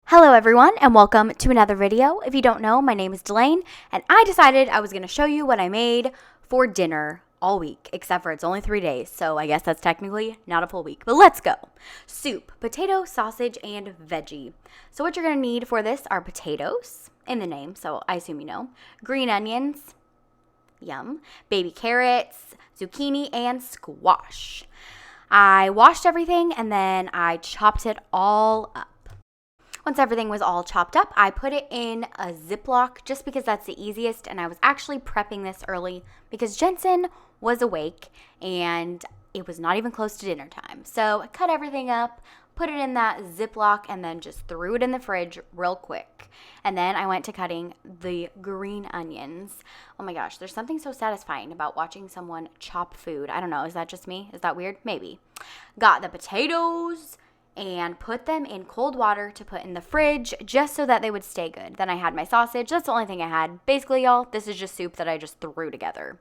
Hello everyone and welcome to another video. If you don't know, my name is Delane and I decided I was going to show you what I made for dinner all week, except for it's only 3 days, so I guess that's technically not a full week, but let's go. Soup, potato, sausage, and veggie. So what you're going to need for this are potatoes, in the name, so I assume you know, green onions, yum, baby carrots, zucchini, and squash. I washed everything and then I chopped it all up. Once everything was all chopped up, I put it in a Ziploc just because that's the easiest, and I was actually prepping this early because Jensen was awake and it was not even close to dinner time. So I cut everything up, put it in that Ziploc, and then just threw it in the fridge real quick. And then I went to cutting the green onions. Oh my gosh, there's something so satisfying about watching someone chop food. I don't know, is that just me? Is that weird? Maybe. Got the potatoes and put them in cold water to put in the fridge just so that they would stay good. Then I had my sausage. That's the only thing I had. Basically, y'all, this is just soup that I just threw together.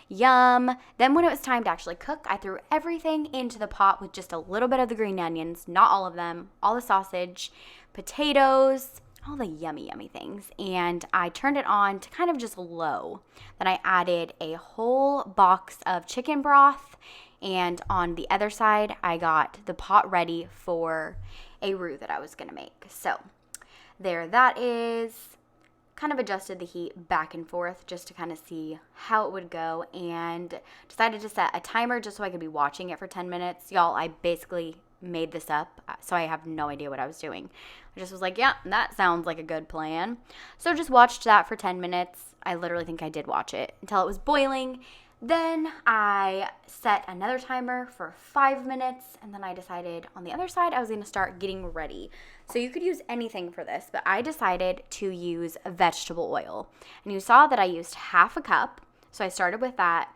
Yum. Then when it was time to actually cook, I threw everything into the pot with just a little bit of the green onions, not all of them, all the sausage, potatoes, all the yummy, yummy things. And I turned it on to kind of just low. Then I added a whole box of chicken broth. And on the other side, I got the pot ready for a roux that I was going to make. So there that is. Kind of adjusted the heat back and forth just to kind of see how it would go, and decided to set a timer just so I could be watching it for 10 minutes. Y'all, I basically made this up, so I have no idea what I was doing. I just was like, yeah, that sounds like a good plan. So just watched that for 10 minutes. I literally think I did watch it until it was boiling. Then I set another timer for 5 minutes, and then I decided on the other side I was going to start getting ready. So you could use anything for this, but I decided to use vegetable oil. And you saw that I used half a cup, so I started with that,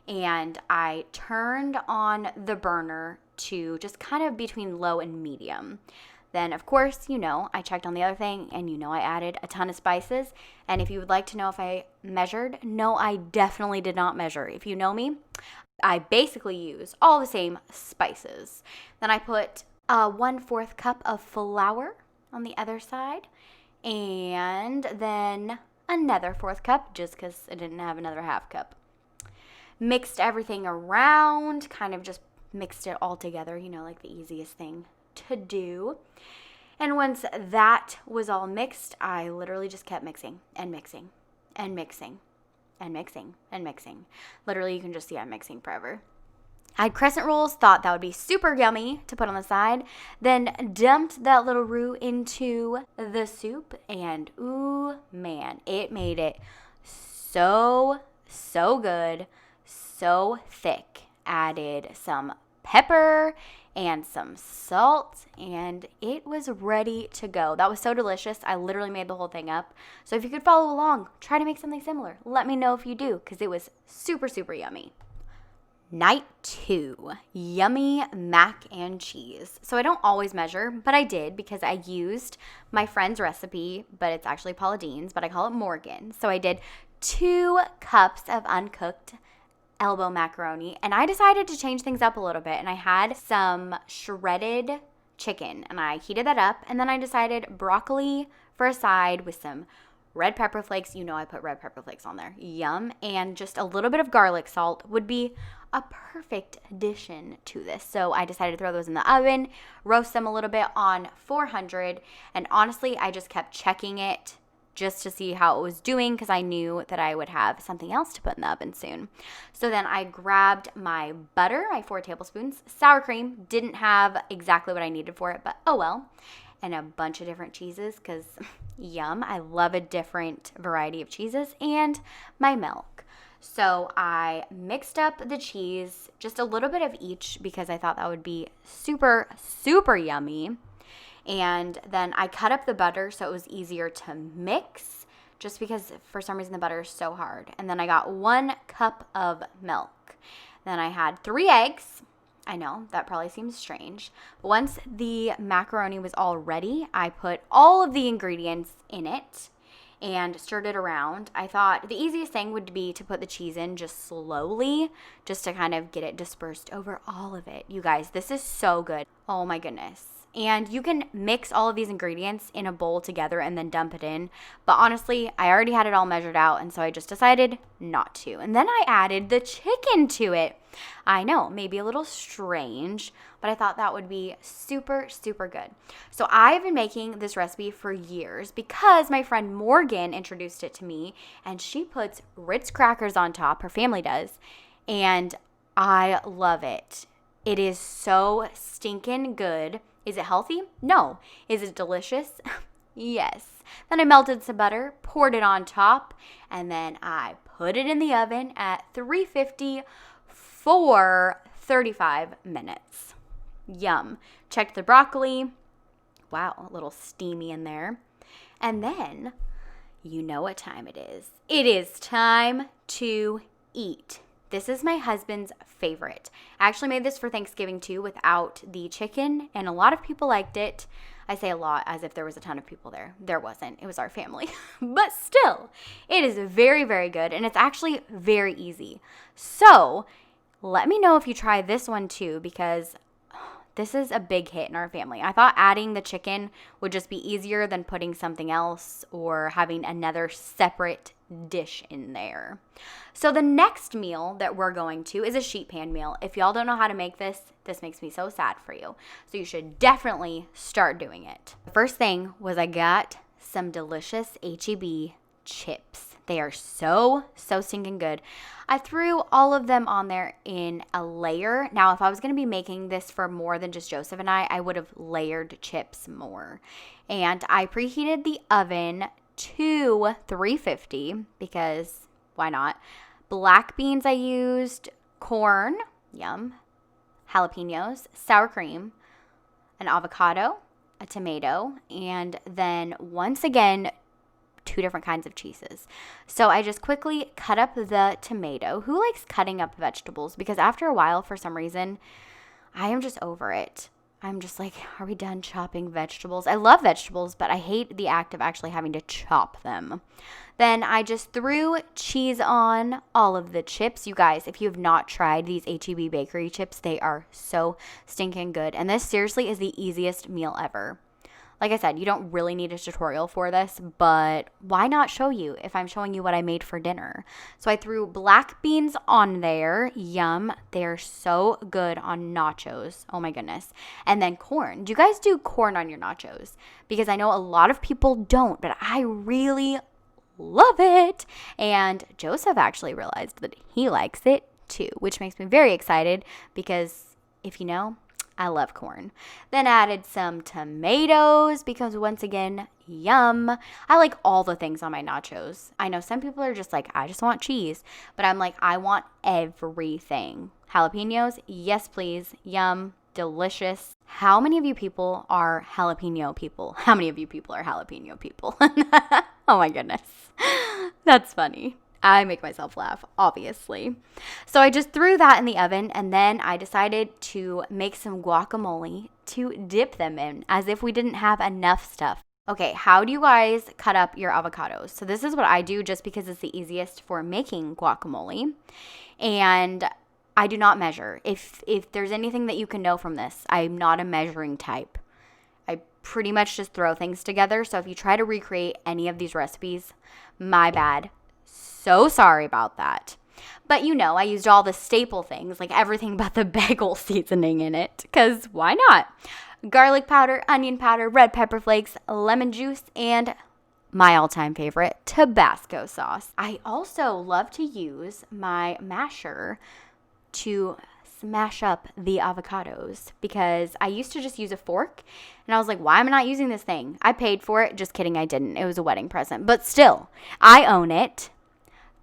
and I turned on the burner to just kind of between low and medium. Then, of course, I checked on the other thing, and I added a ton of spices. And if you would like to know if I measured, no, I definitely did not measure. If you know me, I basically use all the same spices. Then I put 1/4 cup of flour on the other side, and then another 1/4 cup, just because I didn't have another half cup. Mixed everything around, kind of just mixed it all together, like the easiest thing to do. And once that was all mixed, I literally just kept mixing and mixing and mixing and mixing and mixing. Literally, you can just see I'm mixing forever. I had crescent rolls, thought that would be super yummy to put on the side, then dumped that little roux into the soup, and ooh, man, it made it so good, so thick. Added some pepper and some salt, and it was ready to go. That was so delicious. I literally made the whole thing up. So if you could follow along, try to make something similar. Let me know if you do, because it was super, super yummy. Night 2, yummy mac and cheese. So I don't always measure, but I did because I used my friend's recipe, but it's actually Paula Deen's, but I call it Morgan. So I did 2 cups of uncooked elbow macaroni, and I decided to change things up a little bit, and I had some shredded chicken, and I heated that up, and then I decided broccoli for a side with some red pepper flakes. I put red pepper flakes on there. Yum. And just a little bit of garlic salt would be a perfect addition to this. So I decided to throw those in the oven, roast them a little bit on 400, and honestly, I just kept checking it just to see how it was doing because I knew that I would have something else to put in the oven soon. So then I grabbed my butter, my 4 tablespoons, sour cream, didn't have exactly what I needed for it, but oh well, and a bunch of different cheeses because yum, I love a different variety of cheeses, and my milk. So I mixed up the cheese, just a little bit of each because I thought that would be super, super yummy. And then I cut up the butter so it was easier to mix just because for some reason the butter is so hard. And then I got 1 cup of milk. Then I had 3 eggs. I know, that probably seems strange. But once the macaroni was all ready, I put all of the ingredients in it and stirred it around. I thought the easiest thing would be to put the cheese in just slowly, just to kind of get it dispersed over all of it. You guys, this is so good. Oh my goodness. And you can mix all of these ingredients in a bowl together and then dump it in. But honestly, I already had it all measured out, and so I just decided not to. And then I added the chicken to it. I know, maybe a little strange, but I thought that would be super, super good. So I've been making this recipe for years because my friend Morgan introduced it to me, and she puts Ritz crackers on top. Her family does, and I love it. It is so stinking good. Is it healthy? No. Is it delicious? Yes. Then I melted some butter, poured it on top, and then I put it in the oven at 350 for 35 minutes. Yum. Checked the broccoli. Wow, a little steamy in there. And then, you know what time it is. It is time to eat. This is my husband's favorite. I actually made this for Thanksgiving too without the chicken, and a lot of people liked it. I say a lot as if there was a ton of people there. There wasn't. It was our family. But still, it is very, very good, and it's actually very easy. So let me know if you try this one too, because this is a big hit in our family. I thought adding the chicken would just be easier than putting something else or having another separate dish in there. So the next meal that we're going to is a sheet pan meal. If y'all don't know how to make this, this makes me so sad for you. So you should definitely start doing it. The first thing was I got some delicious H-E-B chips. They are so stinking good. I threw all of them on there in a layer. Now, if I was going to be making this for more than just Joseph and I would have layered chips more. And I preheated the oven to 350 because why not? Black beans I used, corn, yum, jalapenos, sour cream, an avocado, a tomato, and then once again, 2 different kinds of cheeses. So I just quickly cut up the tomato. Who likes cutting up vegetables? Because after a while, for some reason, I am just over it. I'm just like, are we done chopping vegetables? I love vegetables, but I hate the act of actually having to chop them. Then I just threw cheese on all of the chips. You guys, if you have not tried these H-E-B bakery chips, they are so stinking good. And this seriously is the easiest meal ever. Like I said, you don't really need a tutorial for this, but why not show you if I'm showing you what I made for dinner? So I threw black beans on there. Yum. They're so good on nachos. Oh my goodness. And then corn. Do you guys do corn on your nachos? Because I know a lot of people don't, but I really love it. And Joseph actually realized that he likes it too, which makes me very excited because if you know, I love corn. Then added some tomatoes because once again, yum. I like all the things on my nachos. I know some people are just like, I just want cheese. But I'm like, I want everything. Jalapenos, yes please. Yum. Delicious. How many of you people are jalapeno people? How many of you people are jalapeno people? Oh my goodness. That's funny. I make myself laugh, obviously. So I just threw that in the oven, and then I decided to make some guacamole to dip them in, as if we didn't have enough stuff. Okay, how do you guys cut up your avocados? So this is what I do just because it's the easiest for making guacamole. And I do not measure. If there's anything that you can know from this, I'm not a measuring type. I pretty much just throw things together. So if you try to recreate any of these recipes, my bad. So sorry about that. But you know, I used all the staple things, like everything but the bagel seasoning in it, because why not? Garlic powder, onion powder, red pepper flakes, lemon juice, and my all-time favorite, Tabasco sauce. I also love to use my masher to smash up the avocados because I used to just use a fork and I was like, why am I not using this thing? I paid for it. Just kidding, I didn't. It was a wedding present. But still, I own it.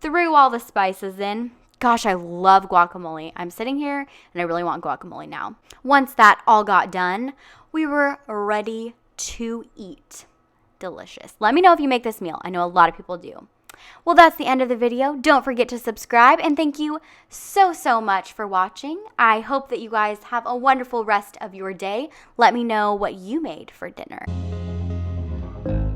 Threw all the spices in. Gosh, I love guacamole. I'm sitting here and I really want guacamole now. Once that all got done, we were ready to eat. Delicious. Let me know if you make this meal. I know a lot of people do. Well, that's the end of the video. Don't forget to subscribe, and thank you so much for watching. I hope that you guys have a wonderful rest of your day. Let me know what you made for dinner.